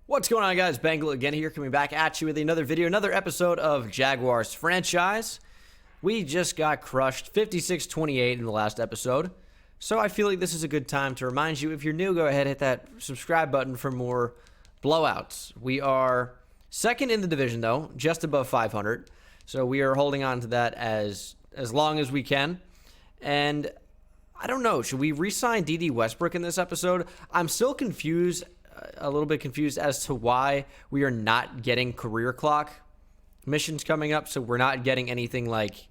What's going on, guys? Bengal again here, coming back at you with another video, another episode of Jaguars franchise. We just got crushed 56-28 in the last episode, so I feel like this is a good time to remind you, if you're new, go ahead and hit that subscribe button for more blowouts. We are second in the division, though, just above 500, so we are holding on to that as long as we can. And I don't know, should we re-sign D.D. Westbrook in this episode? I'm still confused. A little bit confused as to why we are not getting career clock missions coming up. So we're not getting anything like,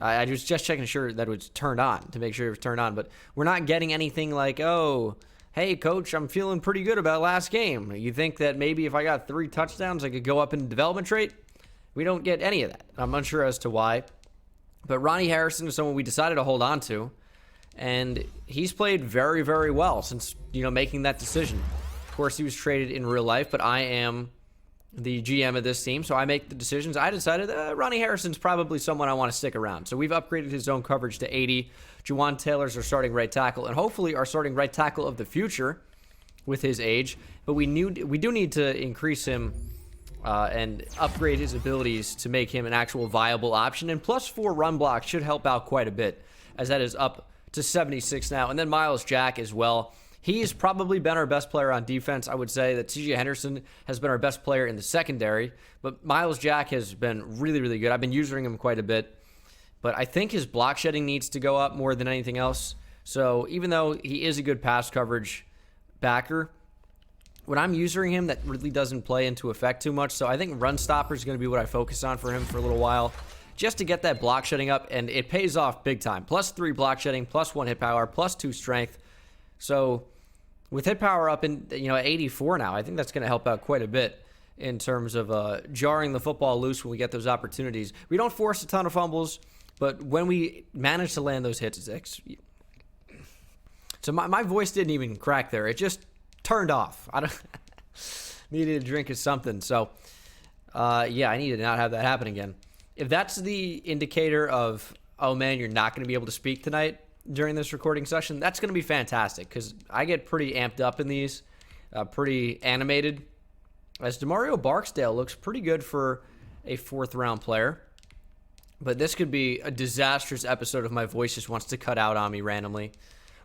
I was just checking sure that it was turned on to make sure it was turned on, but we're not getting anything like, oh, hey coach, I'm feeling pretty good about last game. You think that maybe if I got 3 touchdowns, I could go up in the development trait? We don't get any of that. I'm unsure as to why, but Ronnie Harrison is someone we decided to hold on to, and he's played very, very well since, making that decision. Of course, he was traded in real life, but I am the GM of this team, so I make the decisions. I decided Ronnie Harrison's probably someone I want to stick around. So we've upgraded his zone coverage to 80. Juwan Taylor's our starting right tackle, and hopefully our starting right tackle of the future with his age. But we do need to increase him and upgrade his abilities to make him an actual viable option. And +4 run block should help out quite a bit, as that is up to 76 now. And then Myles Jack as well. He's probably been our best player on defense. I would say that C.J. Henderson has been our best player in the secondary, but Myles Jack has been really, really good. I've been using him quite a bit, but I think his block shedding needs to go up more than anything else. So even though he is a good pass coverage backer, when I'm using him, that really doesn't play into effect too much. So I think run stopper is going to be what I focus on for him for a little while, just to get that block shedding up, and it pays off big time. +3 block shedding, +1 hit power, +2 strength. So with hit power up in at 84 now, I think that's going to help out quite a bit in terms of jarring the football loose when we get those opportunities. We don't force a ton of fumbles, but when we manage to land those hits, so my voice didn't even crack there. It just turned off. I needed a drink of something. So yeah, I need to not have that happen again. If that's the indicator of, oh man, you're not going to be able to speak tonight during this recording session, that's going to be fantastic, because I get pretty amped up in these, pretty animated, as Demario Barksdale looks pretty good for a 4th round player. But this could be a disastrous episode if my voice just wants to cut out on me randomly.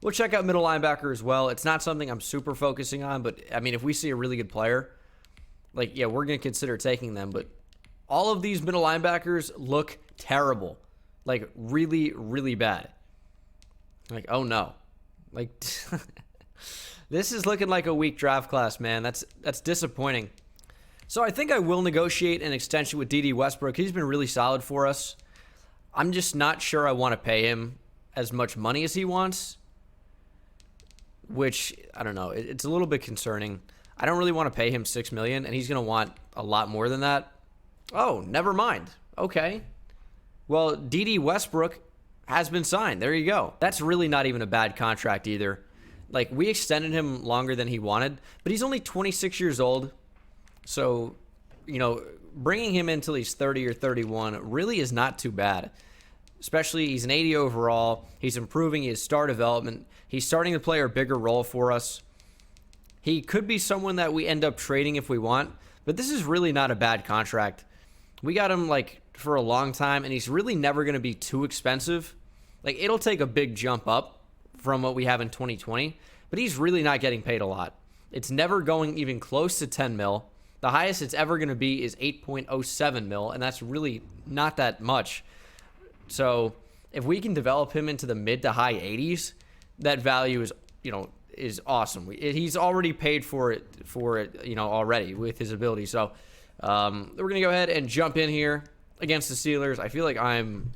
We'll check out middle linebacker as well. It's not something I'm super focusing on, but I mean, if we see a really good player, like, yeah, we're going to consider taking them. But all of these middle linebackers look terrible, like really, really bad. Like, oh no. Like, this is looking like a weak draft class, man. That's disappointing. So I think I will negotiate an extension with D.D. Westbrook. He's been really solid for us. I'm just not sure I want to pay him as much money as he wants, which, I don't know, it's a little bit concerning. I don't really want to pay him $6 million, and he's going to want a lot more than that. Oh, never mind. Okay. Well, D.D. Westbrook has been signed. There you go. That's really not even a bad contract either. Like, we extended him longer than he wanted, but he's only 26 years old. So, bringing him until he's 30 or 31 really is not too bad. Especially, he's an 80 overall. He's improving his star development. He's starting to play a bigger role for us. He could be someone that we end up trading if we want, but this is really not a bad contract. We got him, for a long time, and he's really never going to be too expensive. Like, it'll take a big jump up from what we have in 2020, but he's really not getting paid a lot. It's never going even close to 10 mil. The highest it's ever going to be is 8.07 mil, and that's really not that much. So if we can develop him into the mid to high 80s, that value is awesome. He's already paid for it, already with his ability. So we're going to go ahead and jump in here against the Steelers. I feel like I'm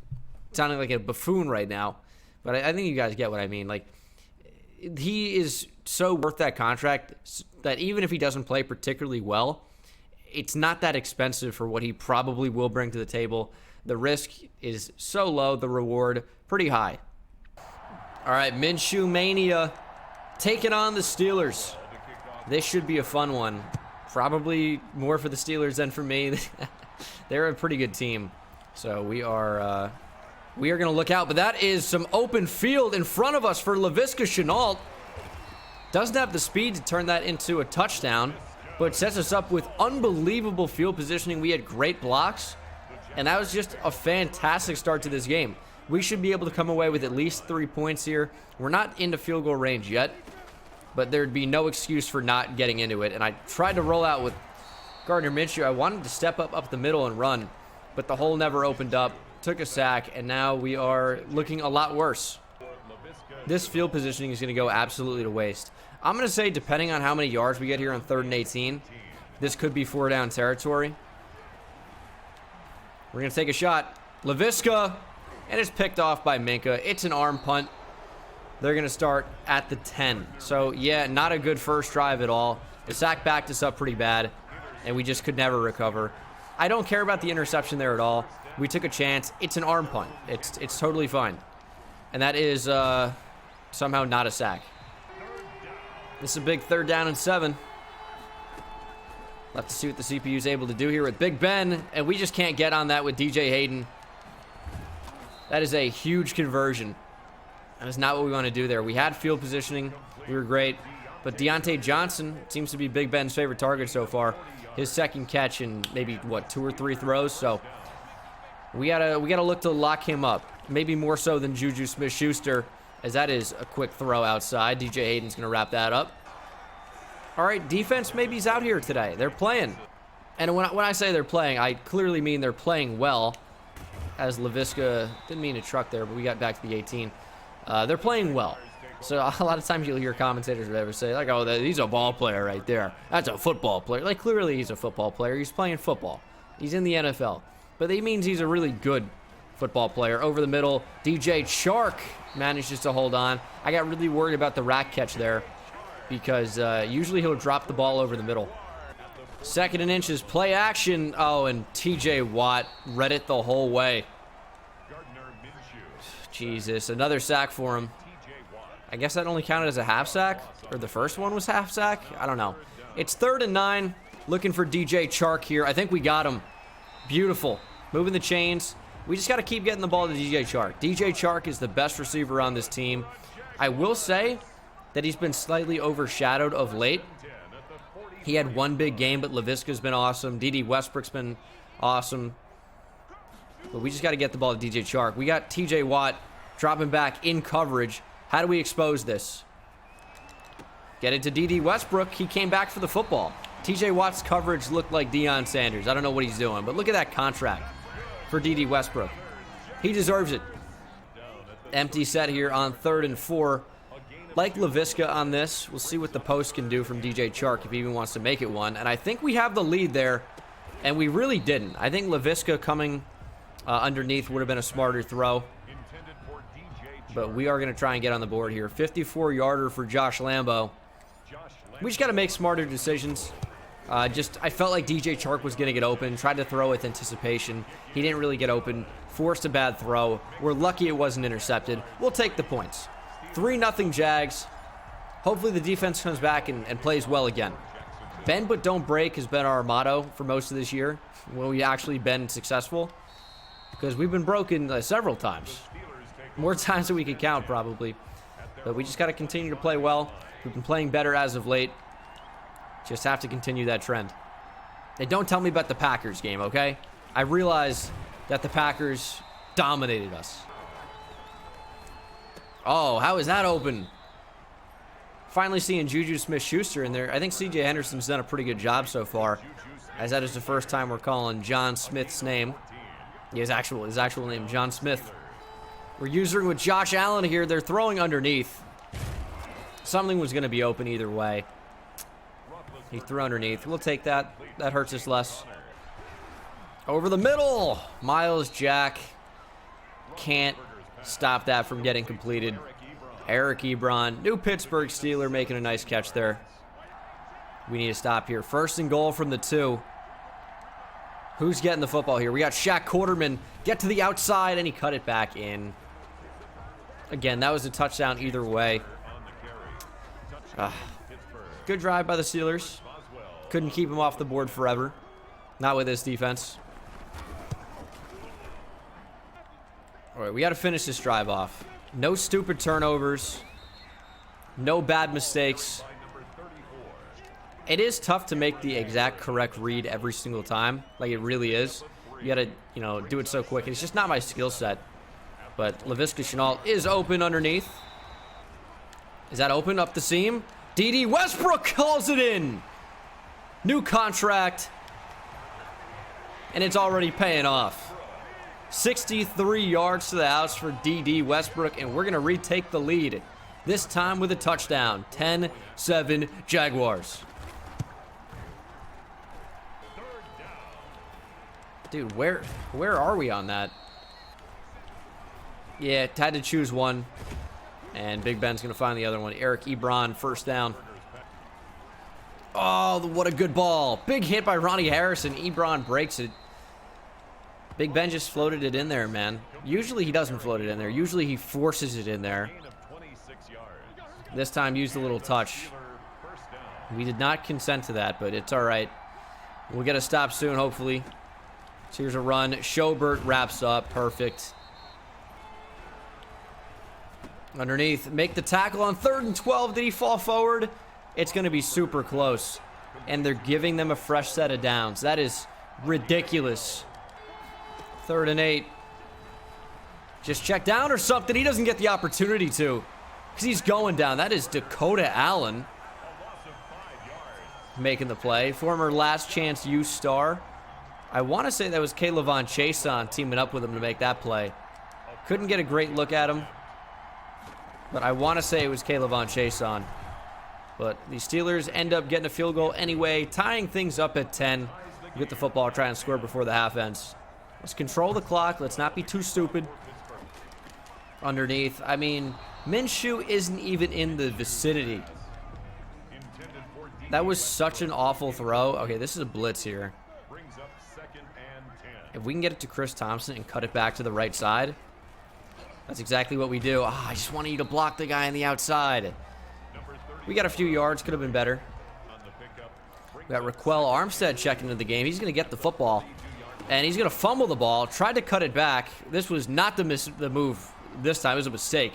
sounding like a buffoon right now, but I think you guys get what I mean. Like, he is so worth that contract that even if he doesn't play particularly well, it's not that expensive for what he probably will bring to the table. The risk is so low, the reward pretty high. All right, Minshew Mania taking on the Steelers. This should be a fun one. Probably more for the Steelers than for me. They're a pretty good team. So we are going to look out. But that is some open field in front of us for Laviska Shenault. Doesn't have the speed to turn that into a touchdown, but sets us up with unbelievable field positioning. We had great blocks, and that was just a fantastic start to this game. We should be able to come away with at least 3 points here. We're not into field goal range yet, but there'd be no excuse for not getting into it. And I tried to roll out with Gardner Minshew. I wanted to step up the middle and run, but the hole never opened up. Took a sack, and now we are looking a lot worse. This field positioning is going to go absolutely to waste. I'm going to say, depending on how many yards we get here on 3rd and 18, this could be 4-down territory. We're going to take a shot. Laviska, and it's picked off by Minka. It's an arm punt. They're going to start at the 10. So, yeah, not a good first drive at all. The sack backed us up pretty bad, and we just could never recover. I don't care about the interception there at all. We took a chance. It's an arm punt. It's totally fine. And that is somehow not a sack. This is a big 3rd down and 7. We'll have to see what the CPU is able to do here with Big Ben, and we just can't get on that with DJ Hayden. That is a huge conversion. That is not what we want to do there. We had field positioning. We were great. But Deontay Johnson seems to be Big Ben's favorite target so far. His second catch in maybe, what, 2 or 3 throws? So we gotta look to lock him up. Maybe more so than Juju Smith-Schuster, as that is a quick throw outside. DJ Hayden's going to wrap that up. All right, defense maybe is out here today. They're playing. And when I say they're playing, I clearly mean they're playing well. As Laviska, didn't mean to truck there, but we got back to the 18. They're playing well. So a lot of times you'll hear commentators or whatever say, like, oh, he's a ball player right there. That's a football player. Like, clearly he's a football player. He's playing football. He's in the NFL. But that means he's a really good football player. Over the middle, DJ Chark manages to hold on. I got really worried about the rack catch there because usually he'll drop the ball over the middle. 2nd and inches, play action. Oh, and TJ Watt read it the whole way. Jesus, another sack for him. I guess that only counted as a half sack, or the first one was half sack. I don't know. It's 3rd and 9. Looking for DJ Chark here. I think we got him. Beautiful. Moving the chains. We just got to keep getting the ball to DJ Chark. DJ Chark is the best receiver on this team. I will say that he's been slightly overshadowed of late. He had one big game, but Laviska's been awesome. D.D. Westbrook's been awesome. But we just got to get the ball to DJ Chark. We got TJ Watt dropping back in coverage. How do we expose this? Get it to D.D. Westbrook. He came back for the football. TJ Watt's coverage looked like Deion Sanders. I don't know what he's doing, but look at that contract for D.D. Westbrook. He deserves it. Empty set here on 3rd and 4. Like Laviska on this. We'll see what the post can do from DJ Chark if he even wants to make it one. And I think we have the lead there, and we really didn't. I think Laviska coming underneath would have been a smarter throw. But we are going to try and get on the board here. 54-yarder for Josh Lambo. We just got to make smarter decisions. I felt like DJ Chark was going to get open. Tried to throw with anticipation. He didn't really get open. Forced a bad throw. We're lucky it wasn't intercepted. We'll take the points. 3-0 Jags. Hopefully the defense comes back and plays well again. Bend but don't break has been our motto for most of this year. When we've actually been successful. Because we've been broken several times. More times than we could count, probably. But we just got to continue to play well. We've been playing better as of late. Just have to continue that trend. And don't tell me about the Packers game, okay? I realize that the Packers dominated us. Oh, how is that open? Finally seeing Juju Smith-Schuster in there. I think C.J. Henderson's done a pretty good job so far, as that is the first time we're calling John Smith's name. His actual name, John Smith. We're using with Josh Allen here. They're throwing underneath. Something was going to be open either way. He threw underneath. We'll take that. That hurts us less. Over the middle. Miles Jack can't stop that from getting completed. Eric Ebron, new Pittsburgh Steeler, making a nice catch there. We need to stop here. 1st and goal from the 2. Who's getting the football here? We got Shaq Quarterman. Get to the outside, and he cut it back in. Again, that was a touchdown either way. Good drive by the Steelers. Couldn't keep him off the board forever. Not with this defense. All right, we got to finish this drive off. No stupid turnovers. No bad mistakes. It is tough to make the exact correct read every single time. Like, it really is. You gotta, you know, do it so quick. It's just not my skill set. But Laviska Shenault is open underneath. Is that open up the seam? D.D. Westbrook calls it in. New contract. And it's already paying off. 63 yards to the house for D.D. Westbrook. And we're going to retake the lead. This time with a touchdown. 10-7 Jaguars. Dude, where are we on that? Yeah, had to choose one. And Big Ben's going to find the other one. Eric Ebron, first down. Oh, what a good ball. Big hit by Ronnie Harrison. Ebron breaks it. Big Ben just floated it in there, man. Usually he doesn't float it in there. Usually he forces it in there. This time used a little touch. We did not consent to that, but it's all right. We'll get a stop soon, hopefully. So here's a run. Schobert wraps up. Perfect. Underneath. Make the tackle on 3rd and 12. Did he fall forward? It's going to be super close. And they're giving them a fresh set of downs. That is ridiculous. 3rd and 8. Just check down or something. He doesn't get the opportunity to. Because he's going down. That is Dakota Allen making the play. Former last chance U star. I want to say that was Kaylavon Chason teaming up with him to make that play. Couldn't get a great look at him. But I want to say it was Kaylavon Chason. But the Steelers end up getting a field goal anyway, tying things up at 10. Get the football, try and score before the half ends. Let's control the clock. Let's not be too stupid. Underneath. I mean, Minshew isn't even in the vicinity. That was such an awful throw. Okay, this is a blitz here. If we can get it to Chris Thompson and cut it back to the right side, that's exactly what we do. Oh, I just wanted you to block the guy on the outside. We got a few yards. Could have been better. We got Raquel Armstead checking into the game. He's going to get the football. And he's going to fumble the ball. Tried to cut it back. This was not the move this time. It was a mistake.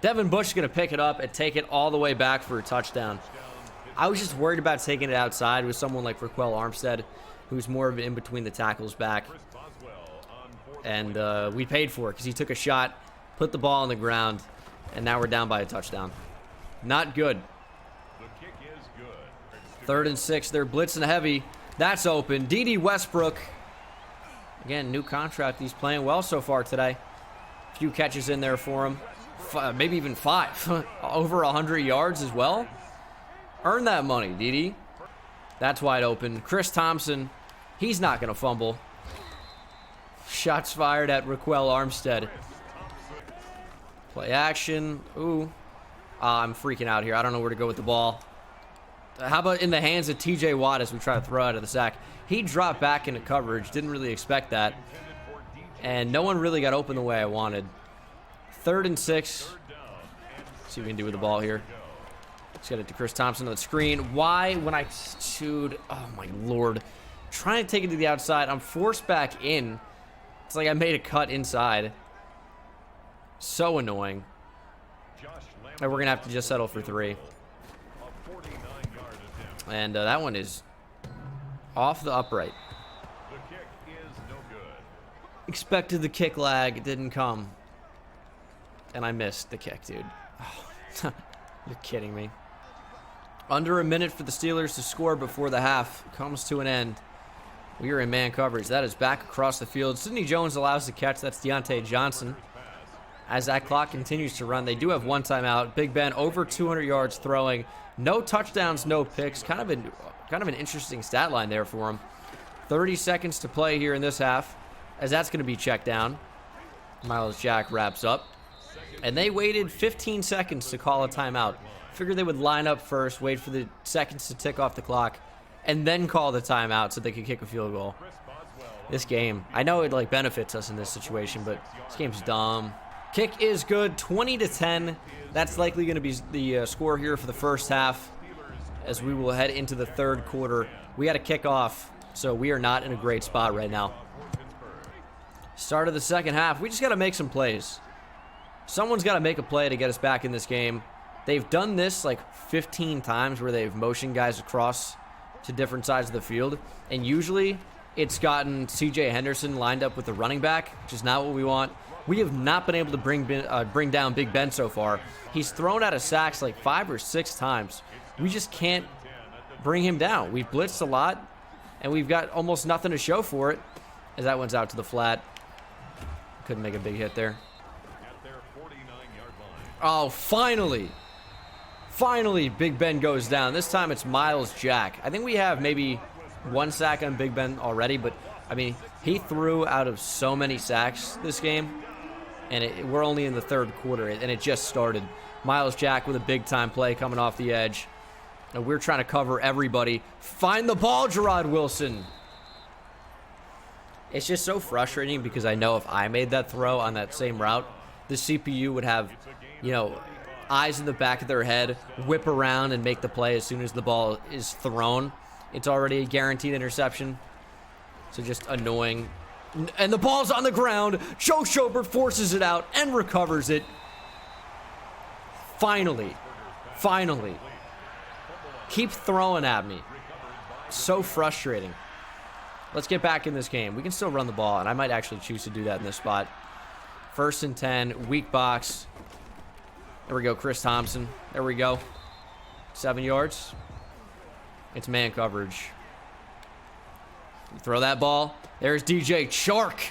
Devin Bush is going to pick it up and take it all the way back for a touchdown. I was just worried about taking it outside with someone like Raquel Armstead, who's more of an in-between the tackles back. And we paid for it because he took a shot, put the ball on the ground, and now we're down by a touchdown. Not good. 3rd and 6. They're blitzing heavy. That's open. D.D. Westbrook. Again, new contract. He's playing well so far today. A few catches in there for him. Maybe even 5. Over 100 yards as well. Earn that money, D.D. That's wide open. Chris Thompson. He's not going to fumble. Shots fired at Raquel Armstead. Play action. Ooh. I'm freaking out here. I don't know where to go with the ball. How about in the hands of TJ Watt as we try to throw out of the sack? He dropped back into coverage. Didn't really expect that. And no one really got open the way I wanted. 3rd and 6. See what we can do with the ball here. Let's get it to Chris Thompson on the screen. Why, when I shoot, oh my lord. Trying to take it to the outside. I'm forced back in. It's like I made a cut inside. So annoying. And we're going to have to just settle for 3. And that one is off the upright. Expected the kick lag. It didn't come. And I missed the kick, dude. Oh, you're kidding me. Under a minute for the Steelers to score before the half comes to an end. We are in man coverage. That is back across the field. Sidney Jones allows the catch. That's Deontay Johnson. As that clock continues to run, they do have one timeout. Big Ben over 200 yards throwing. No touchdowns, no picks. Kind of an interesting stat line there for him. 30 seconds to play here in this half, as that's going to be checked down. Miles Jack wraps up. And they waited 15 seconds to call a timeout. Figured they would line up first, wait for the seconds to tick off the clock, and then call the timeout so they could kick a field goal. This game, I know it like benefits us in this situation, but this game's dumb. Kick is good, 20-10. That's likely going to be the score here for the first half as we will head into the 3rd quarter. We got to kick off, so we are not in a great spot right now. Start of the 2nd half. We just got to make some plays. Someone's got to make a play to get us back in this game. They've done this like 15 times where they've motioned guys across to different sides of the field, and usually it's gotten CJ Henderson lined up with the running back, which is not what we want. We have not been able to bring down Big Ben so far. He's thrown out of sacks like 5 or 6 times. We just can't bring him down. We've blitzed a lot, and we've got almost nothing to show for it, as that one's out to the flat. Couldn't make a big hit there. Oh, finally. Finally, Big Ben goes down. This time it's Myles Jack. I think we have maybe 1 sack on Big Ben already, but, I mean, he threw out of so many sacks this game, and we're only in the 3rd quarter, and it just started. Myles Jack with a big-time play coming off the edge. And we're trying to cover everybody. Find the ball, Gerard Wilson. It's just so frustrating because I know if I made that throw on that same route, the CPU would have, you know, eyes in the back of their head, whip around and make the play as soon as the ball is thrown. It's already a guaranteed interception. So just annoying. And the ball's on the ground. Joe Schobert forces it out and recovers it. Finally. Finally. Keep throwing at me. So frustrating. Let's get back in this game. We can still run the ball, and I might actually choose to do that in this spot. 1st and 10, weak box. There we go, Chris Thompson. There we go. 7 yards. It's man coverage. Throw that ball. There's DJ Chark.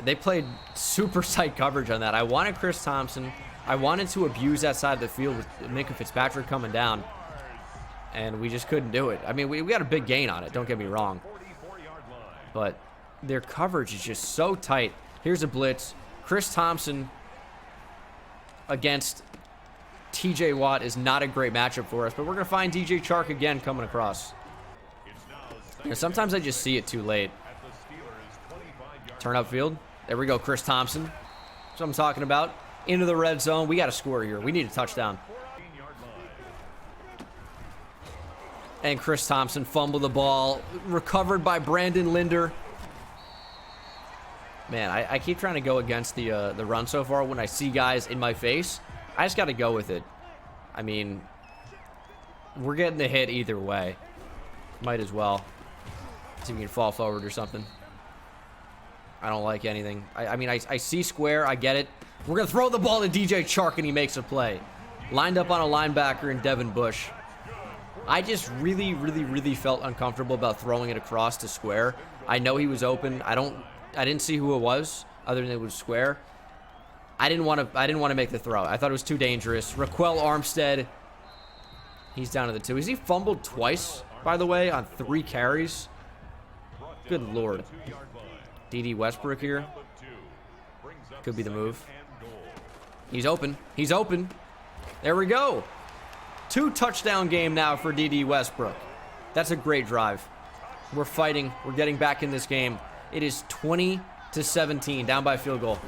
They played super tight coverage on that. I wanted Chris Thompson. I wanted to abuse that side of the field with Minkah Fitzpatrick coming down, and we just couldn't do it. I mean, we got a big gain on it, don't get me wrong, but their coverage is just so tight. Here's a blitz. Chris Thompson against TJ Watt is not a great matchup for us, but we're going to find DJ Chark again coming across. You know, sometimes I just see it too late. Turn upfield. There we go, Chris Thompson. That's what I'm talking about. Into the red zone. We got to score here. We need a touchdown. And Chris Thompson fumbled the ball. Recovered by Brandon Linder. Man, I keep trying to go against the run so far when I see guys in my face. I just got to go with it. I mean, we're getting the hit either way. Might as well. See if we can fall forward or something. I don't like anything. I mean, I see square. I get it. We're going to throw the ball to DJ Chark, and he makes a play. Lined up on a linebacker in Devin Bush. I just really felt uncomfortable about throwing it across to square. I know he was open. I didn't see who it was, other than it was square. I didn't want to make the throw. I thought it was too dangerous. Raquel Armstead. He's down to the 2. Has he fumbled twice, by the way, on 3 carries? Good Lord. D.D. Westbrook here. Could be the move. He's open. He's open. There we go. 2 touchdown game now for D.D. Westbrook. That's a great drive. We're fighting. We're getting back in this game. It is 20-17, down by field goal.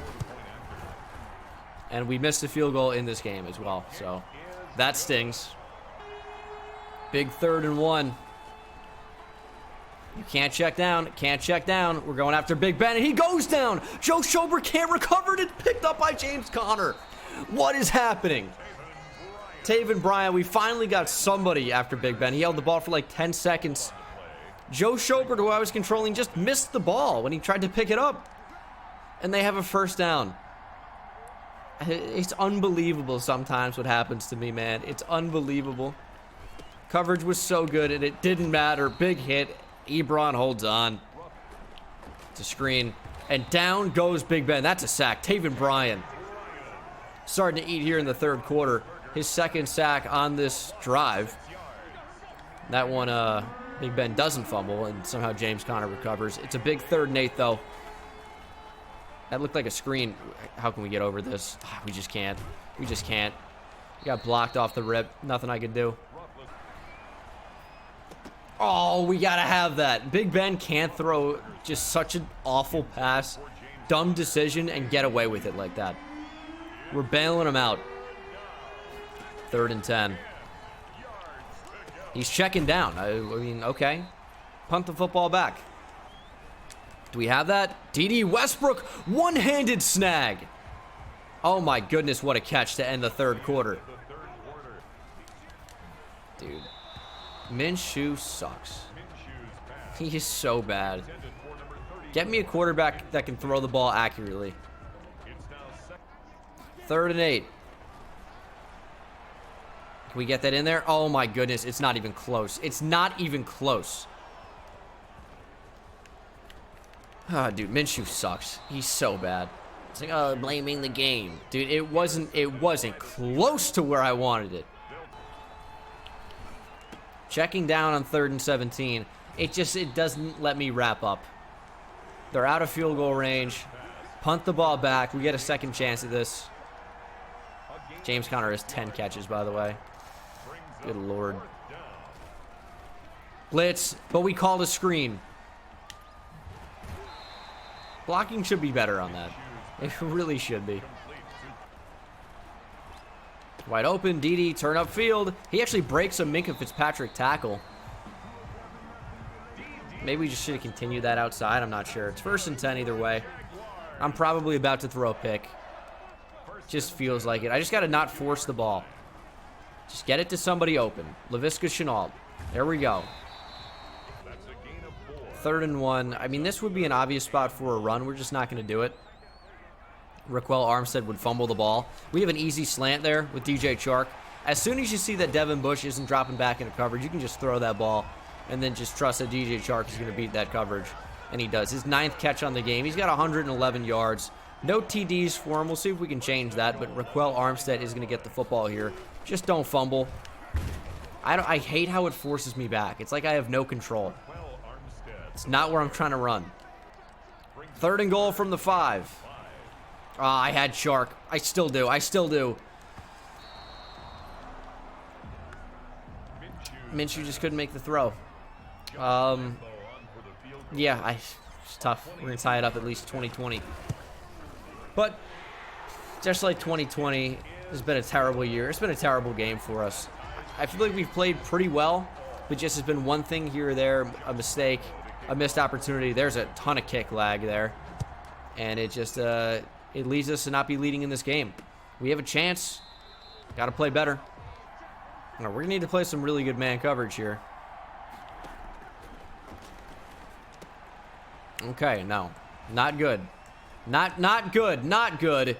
And we missed a field goal in this game as well, so that stings. Big 3rd and 1. You can't check down. Can't check down. We're going after Big Ben, and he goes down. Joe Schobert can't recover it. It's picked up by James Conner. What is happening? Taven Bryan, we finally got somebody after Big Ben. He held the ball for like 10 seconds. Joe Schobert, who I was controlling, just missed the ball when he tried to pick it up. And they have a 1st down. It's unbelievable sometimes what happens to me, man. It's unbelievable. Coverage was so good, and it didn't matter. Big hit. Ebron holds on. It's a screen. And down goes Big Ben. That's a sack. Taven Bryan starting to eat here in the 3rd quarter. His 2nd sack on this drive. That one, Big Ben doesn't fumble, and somehow James Conner recovers. It's a big 3rd and 8, though. That looked like a screen. How can we get over this? We just can't. We just can't. We got blocked off the rip. Nothing I could do. Oh, we got to have that. Big Ben can't throw just such an awful pass, dumb decision, and get away with it like that. We're bailing him out. 3rd and 10. He's checking down. I mean, okay. Punt the football back. Do we have that? D.D. Westbrook, one-handed snag. Oh my goodness, what a catch to end the 3rd quarter. Dude. Minshew sucks. He is so bad. Get me a quarterback that can throw the ball accurately. 3rd and 8. Can we get that in there? Oh my goodness, it's not even close. It's not even close. Ah, dude, Minshew sucks. He's so bad. It's like, oh, blaming the game. Dude, it wasn't close to where I wanted it. Checking down on 3rd and 17. It doesn't let me wrap up. They're out of field goal range. Punt the ball back. We get a second chance at this. James Conner has 10 catches, by the way. Good Lord. Blitz, but we called a screen. Blocking should be better on that. It really should be. Wide open, Dede, turn up field. He actually breaks a Minkah Fitzpatrick tackle. Maybe we just should have continued that outside. I'm not sure. It's 1st and 10 either way. I'm probably about to throw a pick. Just feels like it. I just got to not force the ball. Just get it to somebody open. Laviska Shenault. There we go. 3rd and 1. I mean, this would be an obvious spot for a run. We're just not going to do it. Raquel Armstead would fumble the ball. We have an easy slant there with DJ Chark. As soon as you see that Devin Bush isn't dropping back into coverage, you can just throw that ball and then just trust that DJ Chark is going to beat that coverage. And he does. His 9th catch on the game. He's got 111 yards. No TDs for him. We'll see if we can change that. But Raquel Armstead is going to get the football here. Just don't fumble. I hate how it forces me back. It's like I have no control. It's not where I'm trying to run. 3rd and goal from the 5. I had Chark. I still do. Minshew just couldn't make the throw. Yeah, it's tough. We're going to tie it up at least 2020. But just like 2020, it's been a terrible year. It's been a terrible game for us. I feel like we've played pretty well, but just has been one thing here or there, a mistake, a missed opportunity. There's a ton of kick lag there. And it just, it leads us to not be leading in this game. We have a chance. Got to play better. We're going to need to play some really good man coverage here. Okay, no. Not good. Not good.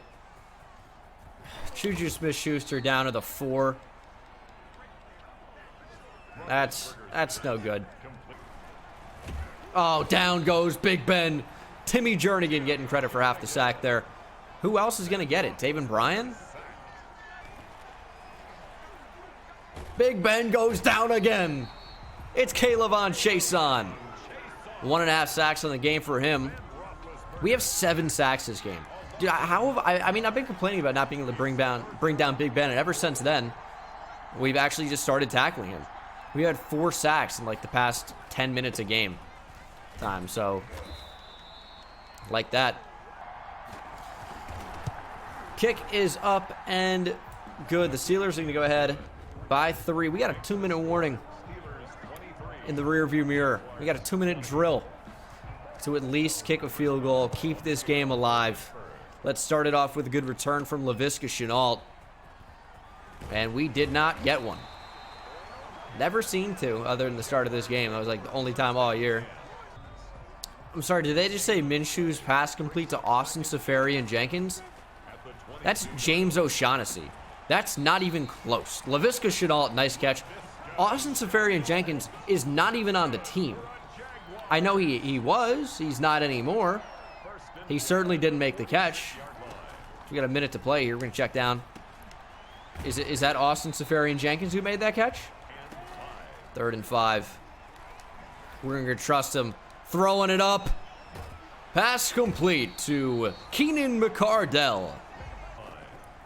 Juju Smith-Schuster down to the 4. That's no good. Oh, down goes Big Ben. Timmy Jernigan getting credit for half the sack there. Who else is going to get it? Taven Bryan? Big Ben goes down again. It's K'Lavon Chaisson. 1.5 sacks on the game for him. We have 7 sacks this game. Dude, I mean, I've been complaining about not being able to bring down Big Ben, and ever since then, we've actually just started tackling him. We had 4 sacks in like the past 10 minutes a game time, so like that. Kick is up and good. The Steelers are going to go ahead by 3. We got a 2-minute warning in the rearview mirror. We got a 2-minute drill to at least kick a field goal, keep this game alive. Let's start it off with a good return from Laviska Shenault. And we did not get one. Never seen to, other than the start of this game. That was like the only time all year. I'm sorry, did they just say Minshew's pass complete to Austin Seferian-Jenkins? That's James O'Shaughnessy. That's not even close. Laviska Shenault, nice catch. Austin Seferian-Jenkins is not even on the team. I know he was. He's not anymore. He certainly didn't make the catch. We got a minute to play here. We're going to check down. Is that Austin Seferian-Jenkins who made that catch? 3rd and 5. We're going to trust him. Throwing it up. Pass complete to Keenan McCardell.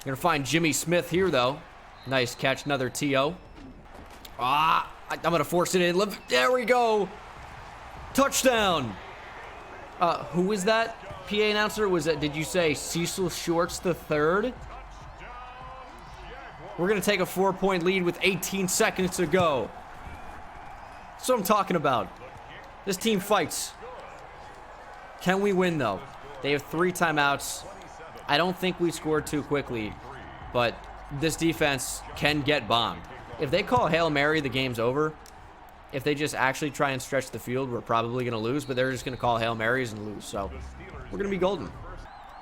Going to find Jimmy Smith here, though. Nice catch. Another TO. I'm going to force it in. There we go. Touchdown. Who is that? PA announcer, did you say Cecil Shorts the third? We're going to take a 4-point lead with 18 seconds to go. That's what I'm talking about. This team fights. Can we win, though? They have 3 timeouts. I don't think we scored too quickly, but this defense can get bombed. If they call Hail Mary, the game's over. if they just actually try and stretch the field, we're probably going to lose, but they're just going to call Hail Marys and lose. So we're going to be golden.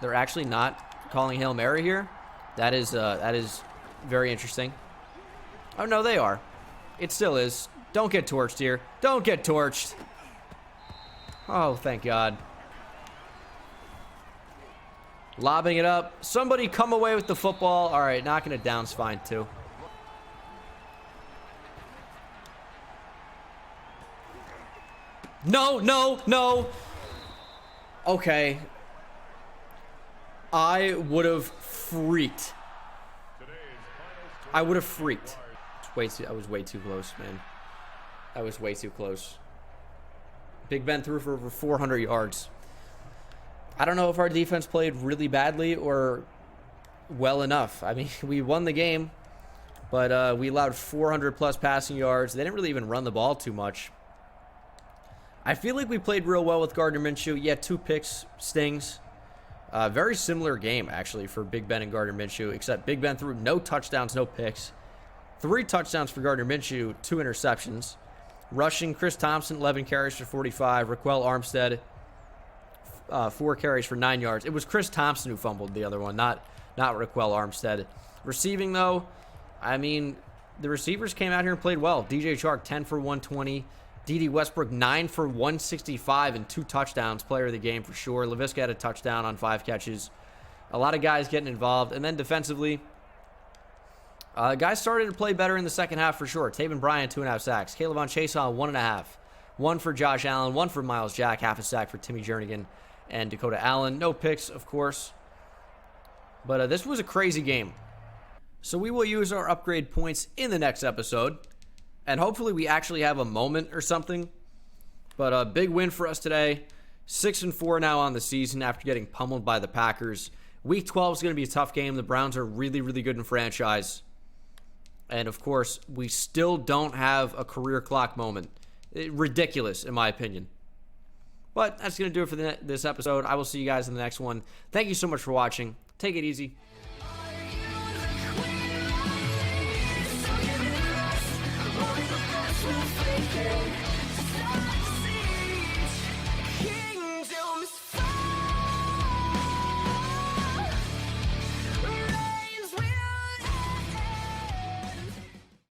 They're actually not calling Hail Mary here. That is very interesting. Oh, no, they are. It still is. Don't get torched here. Don't get torched. Oh, thank God. Lobbing it up. Somebody come away with the football. All right, knocking it down's fine, too. No, no, no. Okay. I would have freaked. I would have freaked. I was way too close, man. I was way too close. Big Ben threw for over 400 yards. I don't know if our defense played really badly or well enough. I mean, we won the game, but we allowed 400-plus passing yards. They didn't really even run the ball too much. I feel like we played real well with Gardner Minshew. Yeah, 2 picks, stings. Very similar game, actually, for Big Ben and Gardner Minshew, except Big Ben threw no touchdowns, no picks. 3 touchdowns for Gardner Minshew, 2 interceptions. Rushing, Chris Thompson, 11 carries for 45. Raquel Armstead, 4 carries for 9 yards. It was Chris Thompson who fumbled the other one, not Raquel Armstead. Receiving, though, I mean, the receivers came out here and played well. DJ Chark, 10 for 120. D.D. Westbrook, 9 for 165 and 2 touchdowns. Player of the game for sure. Laviska had a touchdown on 5 catches. A lot of guys getting involved. And then defensively, guys started to play better in the second half for sure. Taven Bryan, 2.5 sacks. Caleb on Chason, 1.5. 1 for Josh Allen, 1 for Miles Jack, half a sack for Timmy Jernigan and Dakota Allen. No picks, of course. But this was a crazy game. So we will use our upgrade points in the next episode. And hopefully we actually have a moment or something. But a big win for us today. 6-4 now on the season after getting pummeled by the Packers. Week 12 is going to be a tough game. The Browns are really, really good in franchise. And, of course, we still don't have a career clock moment. Ridiculous, in my opinion. But that's going to do it for this episode. I will see you guys in the next one. Thank you so much for watching. Take it easy. We'll fake it.